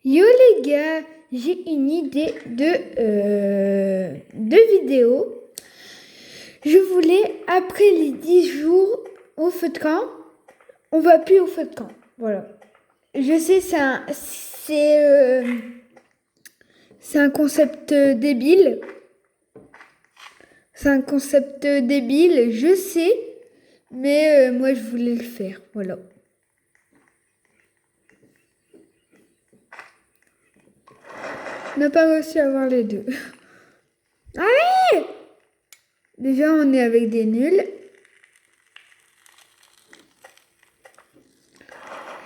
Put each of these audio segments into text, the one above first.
Yo les gars, j'ai une idée de vidéo. Je voulais, après les 10 jours au feu de camp, on va plus au feu de camp. Voilà. Je sais, c'est un concept débile. C'est un concept débile, je sais, mais moi je voulais le faire. Voilà. On n'a pas réussi à avoir les deux. Allez! Déjà, on est avec des nuls.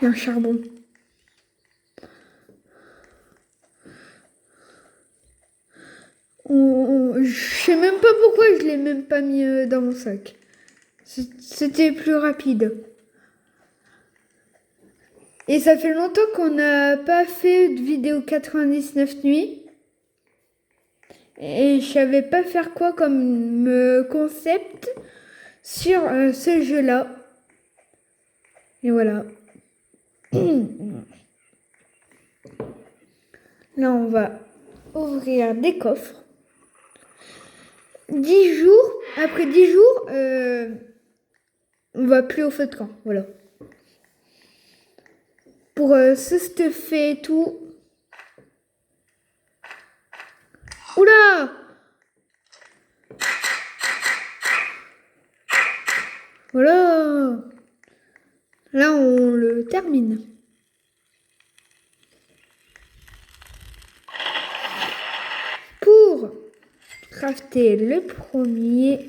Et un charbon. Je sais même pas pourquoi je l'ai même pas mis dans mon sac. C'était plus rapide. Et ça fait longtemps qu'on n'a pas fait de vidéo 99 nuits. Et je savais pas faire quoi comme concept sur ce jeu-là. Et voilà. Là, on va ouvrir des coffres. 10 jours, après 10 jours, on va plus au feu de camp. Voilà. Pour se stuffer et tout. Oula! Voilà. Là, on le termine. Pour crafter le premier...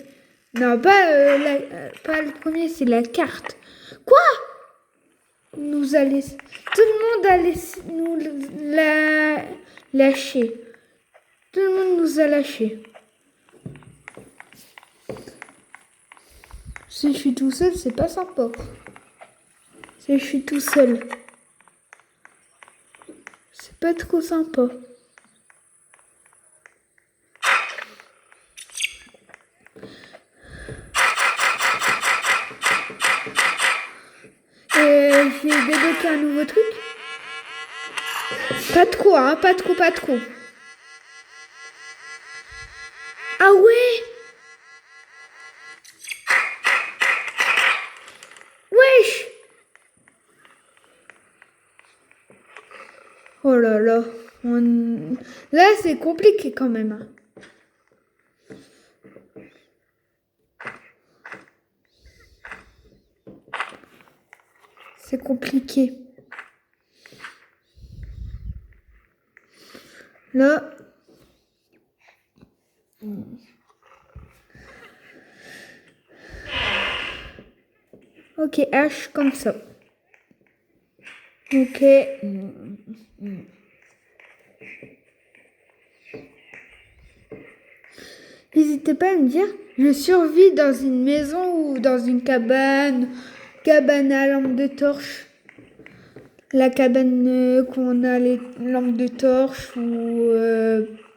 Non, pas le premier, c'est la carte. Quoi? Nous a laissé... Tout le monde a laissé nous la lâché. Tout le monde nous a lâché. Si je suis tout seul, c'est pas sympa. Si je suis tout seul, c'est pas trop sympa. J'ai débloqué un nouveau truc. Pas trop, hein, pas trop, pas trop. Ah ouais! Wesh! Oh là là. Là, c'est compliqué quand même. Hein. C'est compliqué. Là. Ok, H comme ça. Ok. N'hésitez pas à me dire, je survis dans une maison ou dans une cabane à lampe de torche. La cabane qu'on a les lampes de torche ou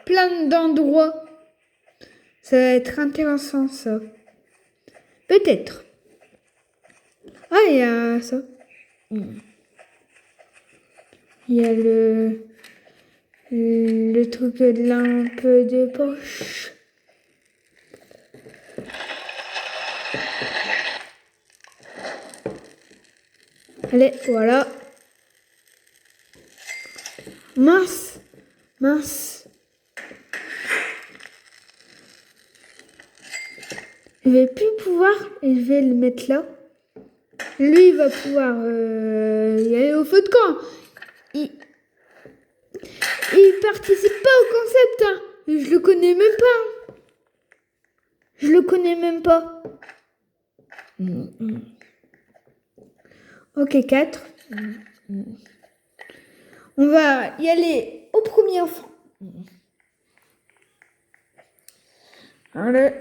plein d'endroits. Ça va être intéressant ça. Peut-être. Ah, il y a ça. Il y a le truc de lampe de poche. Allez, voilà. Mince. Je vais plus pouvoir et je vais le mettre là. Lui, il va pouvoir y aller au feu de camp. Il participe pas au concept. Hein. Je le connais même pas. Je le connais même pas. Ok, 4. On va y aller au premier enfant. Allez.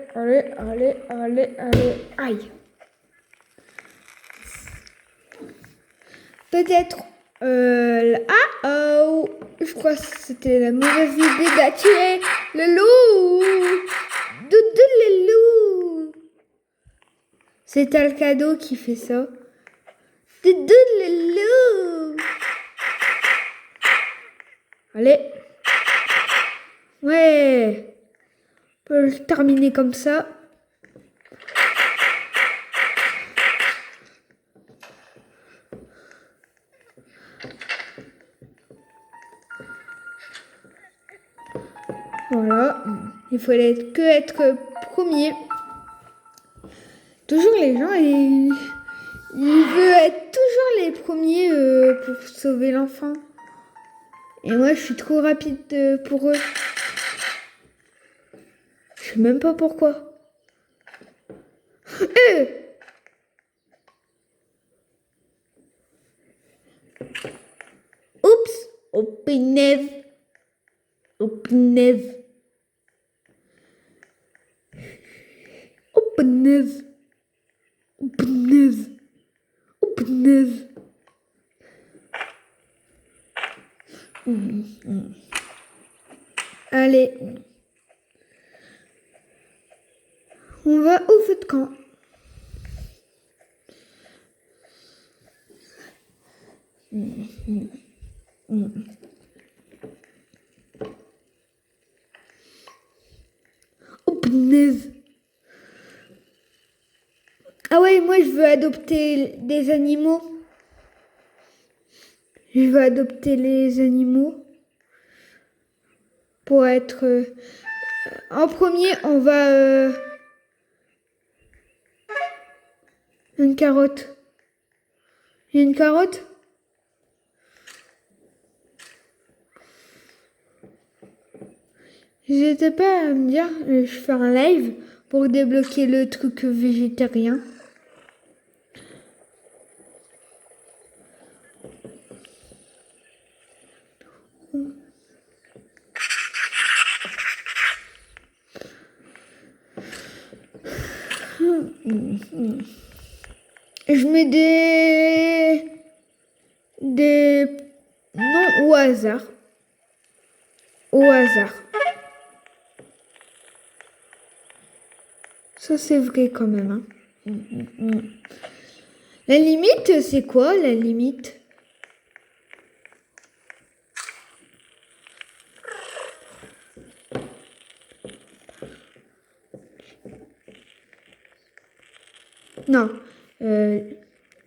Aïe. Peut-être. Oh, je crois que c'était la mauvaise idée d'attirer le loup. Doudou le loup. C'est Alcado qui fait ça. Doudou le loup. Allez. Ouais. On peut le terminer comme ça. Voilà. Il faut être premier. Toujours les gens, ils veulent être toujours les premiers pour sauver l'enfant. Et moi, je suis trop rapide pour eux. Je sais même pas pourquoi. Oups! Oh punaise! Oh punaise! Oh punaise! Oh punaise! Oh punaise! Allez. On va au feu de camp. Oh punaise! Ah ouais, moi je veux adopter des animaux. Je veux adopter les animaux pour être... En premier, on va... Une carotte. Il y a une carotte? J'étais pas à me dire, je fais un live pour débloquer le truc végétarien. Je mets des noms au hasard. Au hasard. Ça, c'est vrai quand même. Hein. La limite, c'est quoi la limite? Non.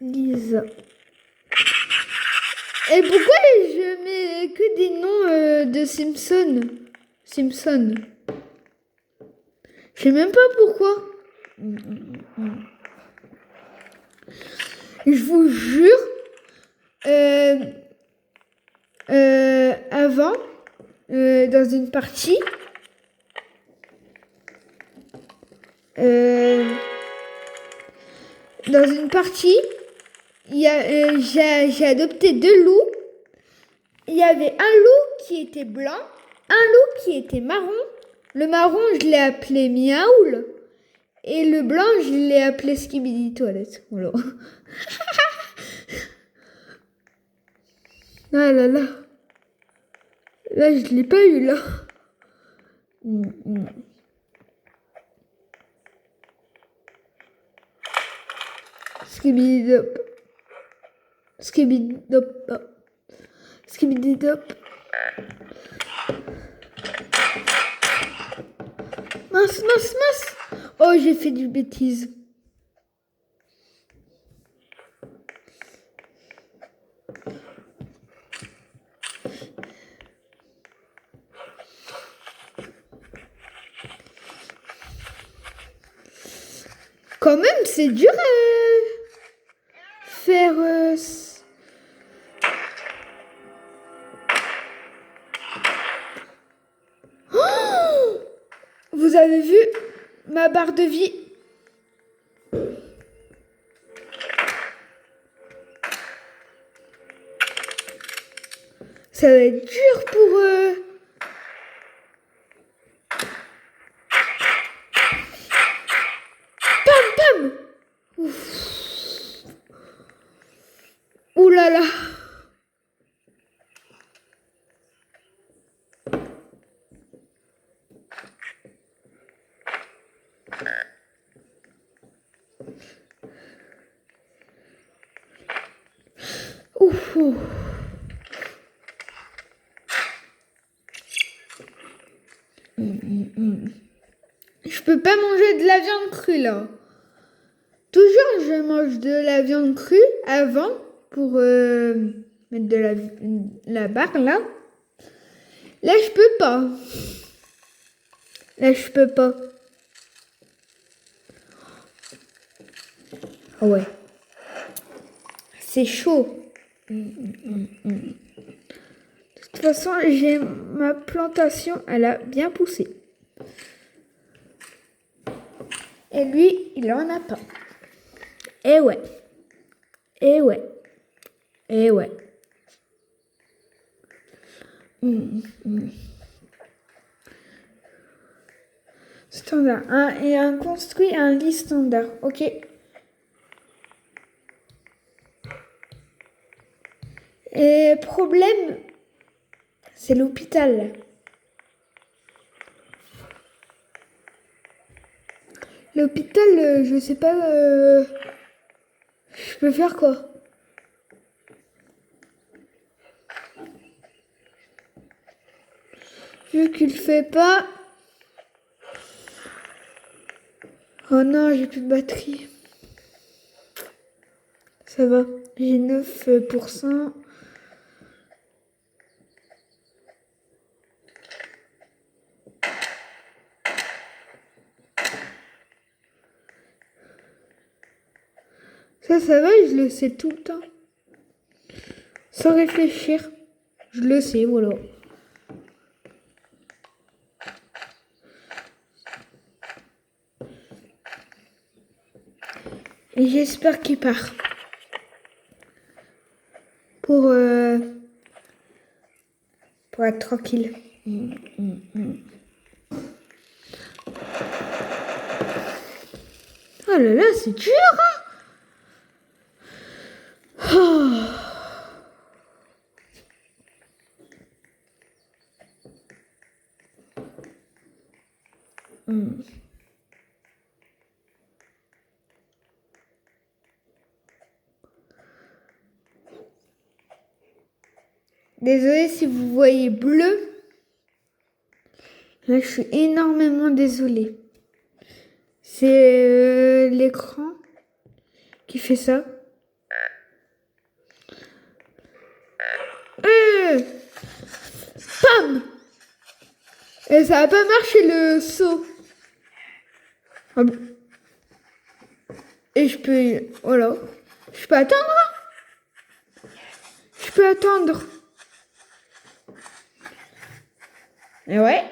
Lisa. Et pourquoi je mets que des noms de Simpson? Simpson. Je sais même pas pourquoi. Je vous jure, avant, dans une partie, j'ai adopté 2 loups. Il y avait un loup qui était blanc, un loup qui était marron. Le marron, je l'ai appelé Miaoul. Et le blanc, je l'ai appelé Skibidi Toilette. Voilà. Ah là là. Là, je l'ai pas eu, là. Skibidi Dop. Skibidi Dop. Skibidi Dop. Mince, mince, mince. Oh, j'ai fait du bêtise. Quand même, c'est dur à faire... Oh, vous avez vu ma barre de vie? Ça va être dur pour... Pam, pam. Ouf. Ouh là là. Ouf. Je peux pas manger de la viande crue là. Toujours je mange de la viande crue avant pour mettre de la barre là. Là je peux pas. Là je peux pas. Ah ouais. C'est chaud. De toute façon, j'ai ma plantation, elle a bien poussé. Et lui, il en a pas. Et ouais. Et ouais. Et ouais. Standard. Et un construit un lit standard. Ok. Et problème, c'est l'hôpital. L'hôpital, je sais pas. Je peux faire quoi? Vu qu'il fait pas. Oh non, j'ai plus de batterie. Ça va, j'ai 9%. Ça va, je le sais tout le temps. Sans réfléchir. Je le sais, voilà. Et j'espère qu'il part. Pour être tranquille. Oh là là, c'est dur, hein? Désolée si vous voyez bleu. Là, je suis énormément désolée. C'est l'écran qui fait ça. Pam! Et ça a pas marché le saut. Et je peux... Voilà. Je peux attendre. Je peux attendre. Et ouais.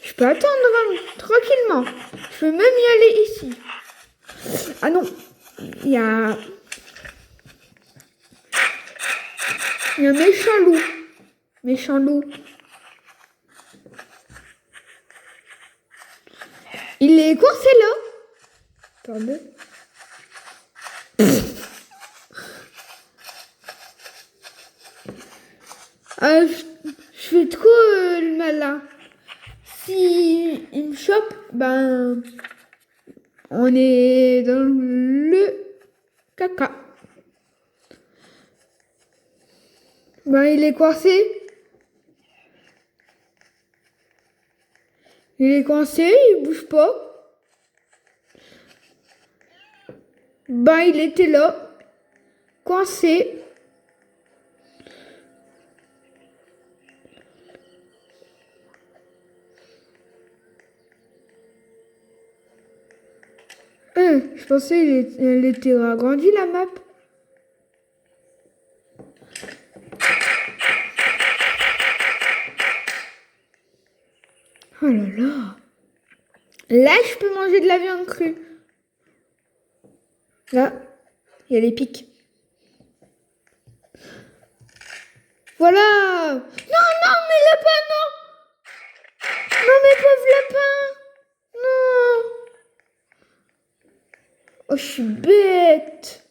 Je peux attendre tranquillement. Je peux même y aller ici. Ah non. Il y a un méchant loup. Méchant loup. Il est coincé là. Attendez. Je fais trop le malin. Si il me chope, ben on est dans le caca. Ben il est coincé. Il est coincé, il bouge pas. Ben il était là, coincé. Je pensais elle était agrandie la map. Oh là là. Là, je peux manger de la viande crue. Là, il y a les pics. Voilà. Non, non, mais lapin, non. Non, mes pauvres lapins. Non. Oh, je suis bête.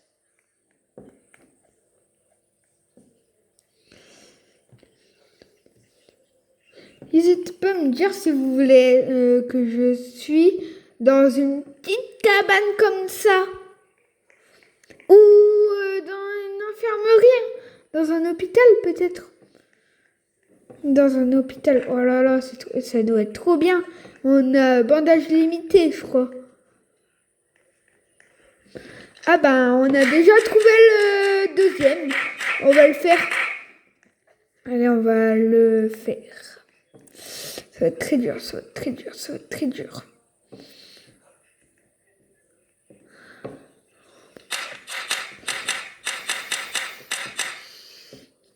N'hésitez pas à me dire si vous voulez que je suis dans une petite cabane comme ça. Ou dans une infirmerie. Dans un hôpital peut-être. Dans un hôpital. Oh là là, ça doit être trop bien. On a bandage limité, je crois. Ah ben, on a déjà trouvé le deuxième. On va le faire. Allez, on va le faire. Ça va être très dur, ça va être très dur, ça va être très dur.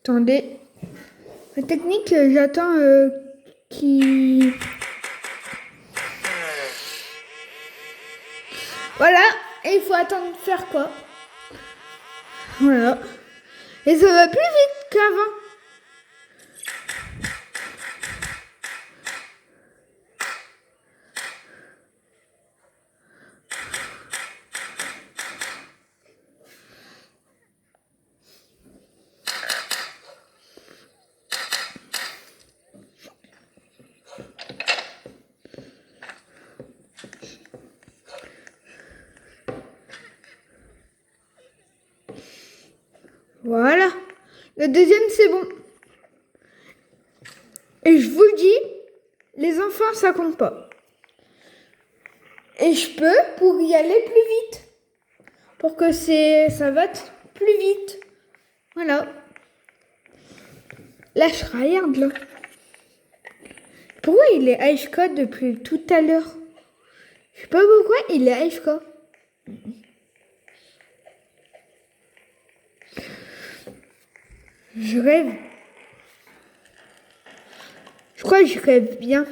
Attendez. La technique, j'attends qui... Voilà. Et il faut attendre de faire quoi? Voilà. Et ça va plus vite qu'avant. Voilà. Le deuxième, c'est bon. Et je vous le dis, les enfants, ça compte pas. Et je peux pour y aller plus vite. Pour que ça va plus vite. Voilà. Là, je regarde, là. Pourquoi il est AFK depuis tout à l'heure? Je sais pas pourquoi il est AFK. Je rêve. Je crois que je rêve bien.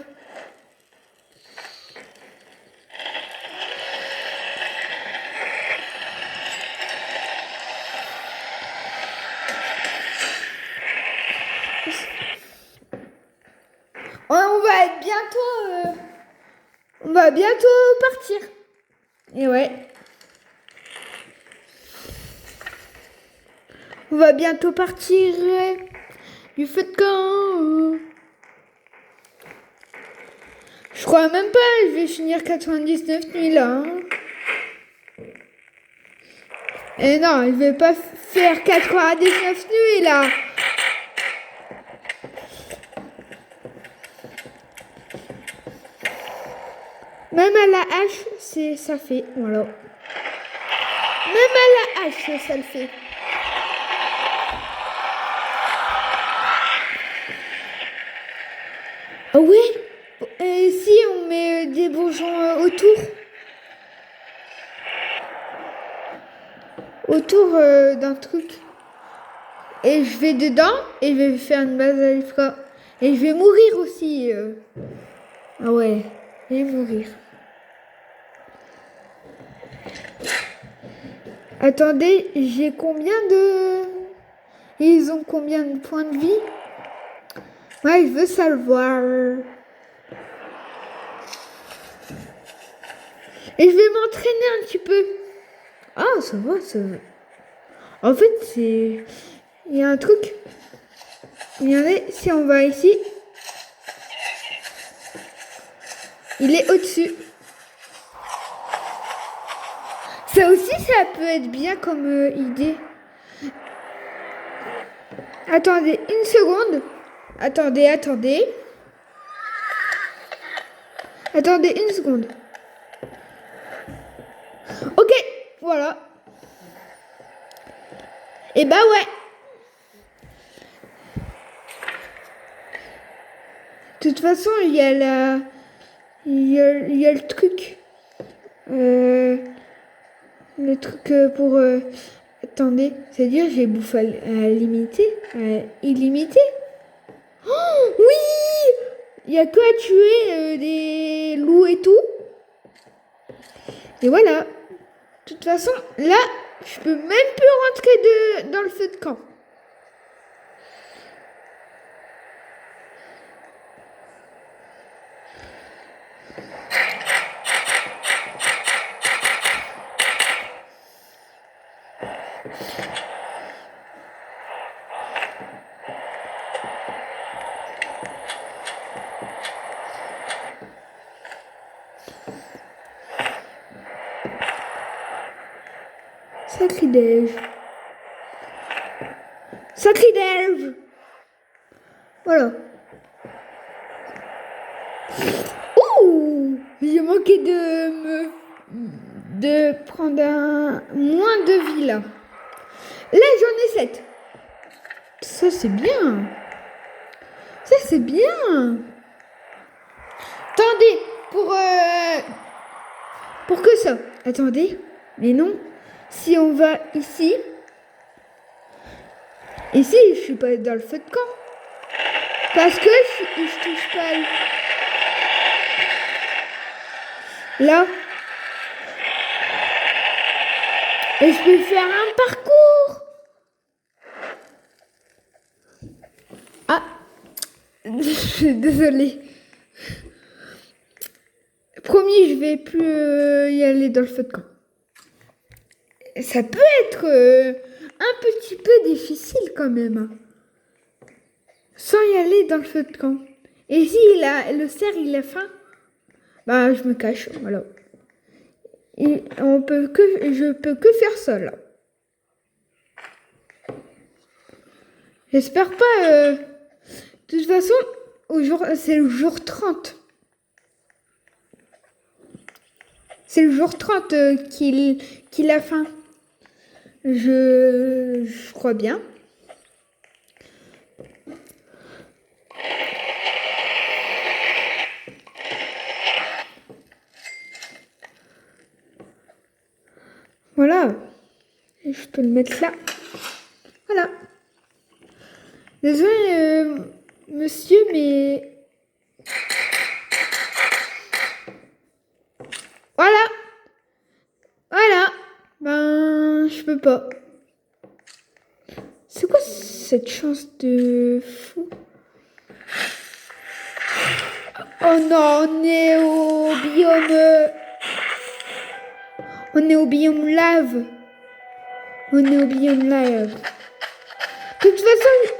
On va bientôt partir. Et ouais. On va bientôt partir du feu de camp. Je crois même pas, je vais finir 99 nuits là. Hein. Et non, je vais pas faire 99 nuits là. Même à la hache, ça fait. Voilà. Même à la hache, ça le fait. Ah ouais. Et si on met des bourgeons autour d'un truc. Et je vais dedans et je vais faire une base à l'IFRA. Et je vais mourir aussi. Ah ouais, je vais mourir. Attendez, j'ai combien de... Ils ont combien de points de vie? Ouais, je veux savoir. Et je vais m'entraîner un petit peu. Ah, ça va, ça va. En fait, c'est... Il y a un truc. Regardez, si on va ici, il est au-dessus. Ça aussi, ça peut être bien comme idée. Attendez, une seconde. Attendez. Attendez une seconde. Ok, voilà. Et bah ouais. De toute façon, il y a le truc. Le truc pour... attendez, c'est-à-dire j'ai bouffé à limiter, illimité. Oh, oui! Il y a que à tuer des loups et tout. Et voilà. De toute façon, là, je peux même plus rentrer dans le feu de camp. Sacrilège. Voilà. Ouh! J'ai manqué de prendre moins de vie là. Là, j'en ai 7. Ça, c'est bien. Ça, c'est bien. Attendez, pour que ça. Attendez. Mais non. Si on va ici. Ici, je suis pas dans le feu de camp. Parce que je touche pas. Là. Et je peux faire un parcours. Ah. Je suis désolée. Promis, je vais plus y aller dans le feu de camp. Ça peut être un petit peu difficile quand même. Sans y aller dans le feu de camp. Et si le cerf il a faim, bah je me cache, voilà. Je peux que faire ça là. J'espère pas. De toute façon, c'est le jour 30. C'est le jour 30 qu'il a faim. Je crois bien. Voilà. Je peux le mettre là. Voilà. Désolé, monsieur, mais... Voilà. Voilà. Ben, je peux pas. C'est quoi cette chance de fou? Oh non, on est au biome... On est au biome lave. On est au biome lave. De toute façon...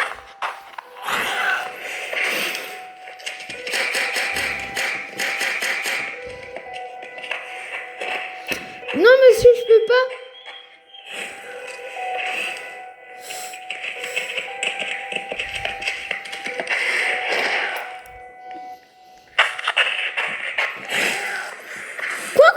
Non, monsieur, je peux pas. Quoi?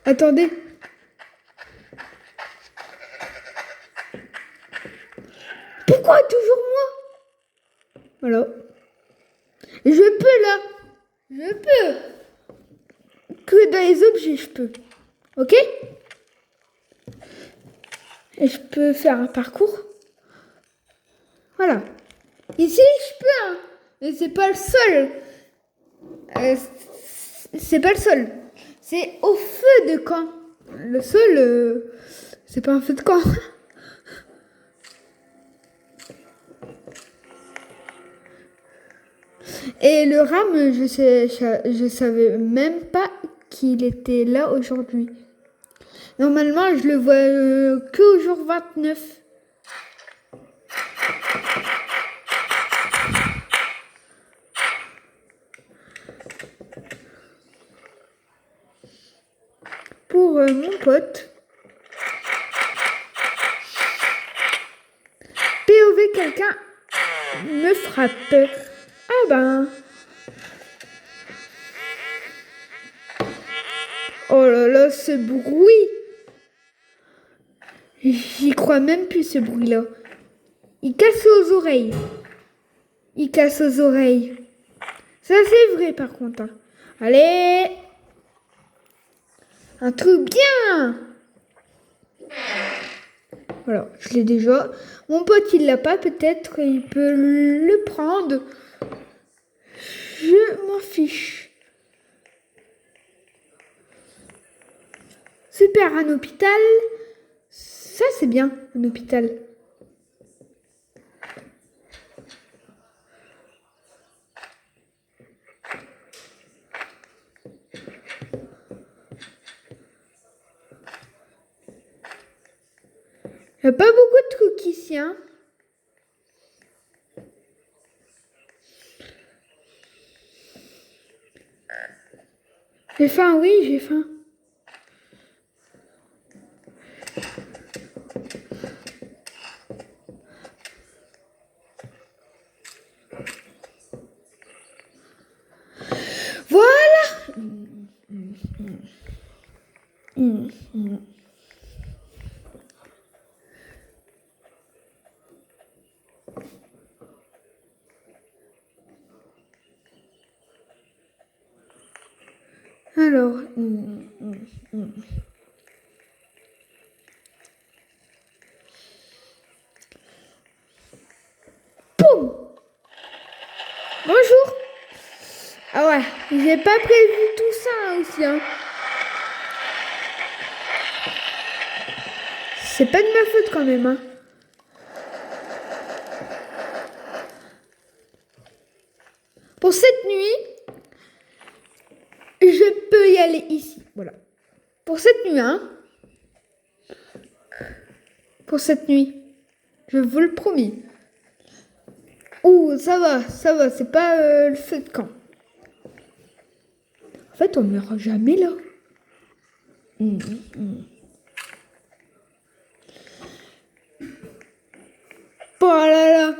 Attendez. Pourquoi toujours moi? Voilà. Je peux là. Je peux. Que dans les objets, je peux. Ok? Et je peux faire un parcours. Voilà. Ici, je peux. Hein. Mais c'est pas le sol. C'est pas le sol. C'est au feu de camp. Le sol, c'est pas un feu de camp. Et le rame, je savais même pas qu'il était là aujourd'hui. Normalement, je le vois que au jour 29. Pour mon pote. POV, quelqu'un me frappe. Ah ben. Oh là là, ce bruit. J'y crois même plus, ce bruit-là. Il casse aux oreilles. Il casse aux oreilles. Ça, c'est vrai, par contre. Hein. Allez. Un truc bien. Voilà, je l'ai déjà. Mon pote, il l'a pas. Peut-être il peut le prendre. Je m'en fiche. Super, un hôpital. Ça, c'est bien, un hôpital. Il n'y a pas beaucoup de trucs ici, hein. J'ai faim, oui, j'ai faim. Voilà. Alors, poum. Bonjour. Ah ouais, j'ai pas prévu tout ça aussi. Hein. C'est pas de ma faute quand même. Hein. Pour cette nuit, je peux y aller ici. Voilà. Pour cette nuit, hein. Pour cette nuit. Je vous le promets. Oh, ça va, c'est pas le feu de camp. En fait, on meurt jamais là. Oh là là.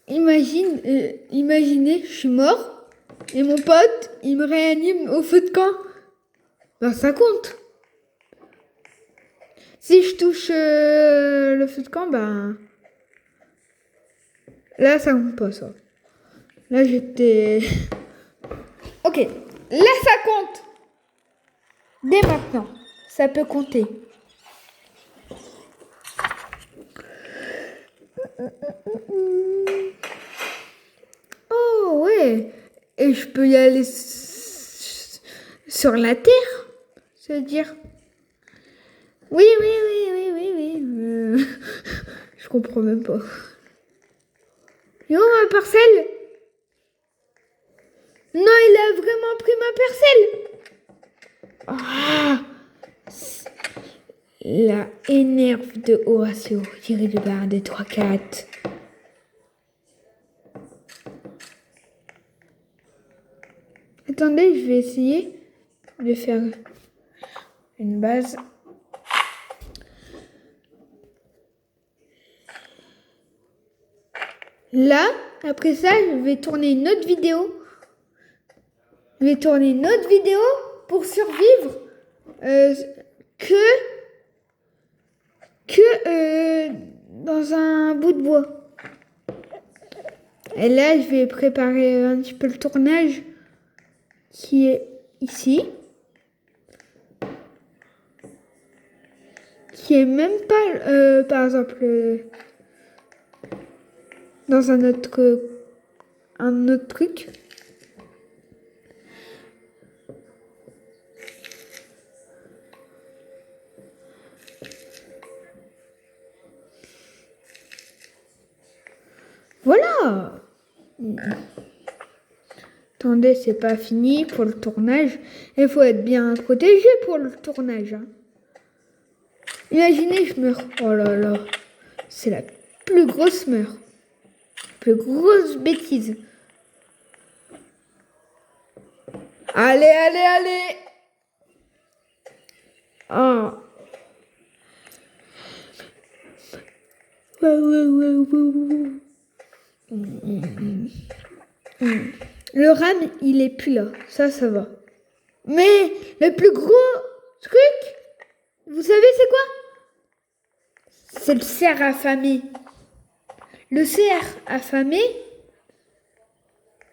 Imaginez, je suis mort et mon pote, il me réanime au feu de camp. Ben, ça compte. Si je touche le feu de camp, ben... Là, ça compte pas, ça. Là, j'étais... Ok, là, ça compte. Dès maintenant, ça peut compter. Oh, ouais. Et je peux y aller sur la terre, c'est-à-dire... Oui. Je comprends même pas. Et où ma parcelle? Non, il a vraiment pris ma parcelle. Ah, la énerve de Horatio, tiré de barre des 3-4. Attendez, je vais essayer de faire une base. Là, après ça, je vais tourner une autre vidéo. Pour survivre dans un bout de bois. Et là, je vais préparer un petit peu le tournage qui est ici. Qui est même pas, par exemple, dans un autre truc. Voilà. Attendez, c'est pas fini pour le tournage. Il faut être bien protégé pour le tournage. Hein. Imaginez, je meurs. Oh là là. C'est la plus grosse meurtre. Plus grosse bêtise. Allez. Ah. Le RAM, il est plus là. Ça va. Mais le plus gros truc, vous savez c'est quoi? C'est le cerf affamé. Le cerf affamé,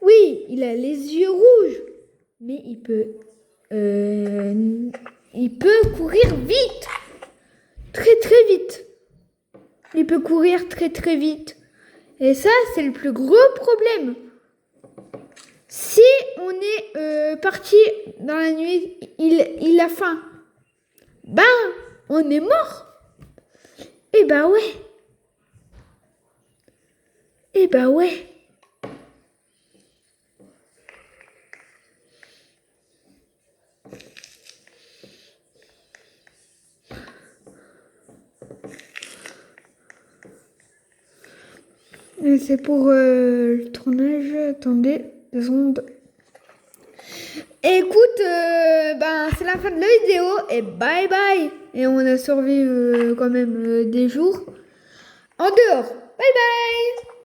oui, il a les yeux rouges, mais il peut courir vite, très vite. Il peut courir très vite. Et ça, c'est le plus gros problème. Si on est parti dans la nuit, il a faim. Ben, on est mort. Eh ben ouais. Et c'est pour le tournage. Attendez 2 secondes. Écoute, c'est la fin de la vidéo et bye bye. Et on a survécu quand même des jours en dehors. Bye bye.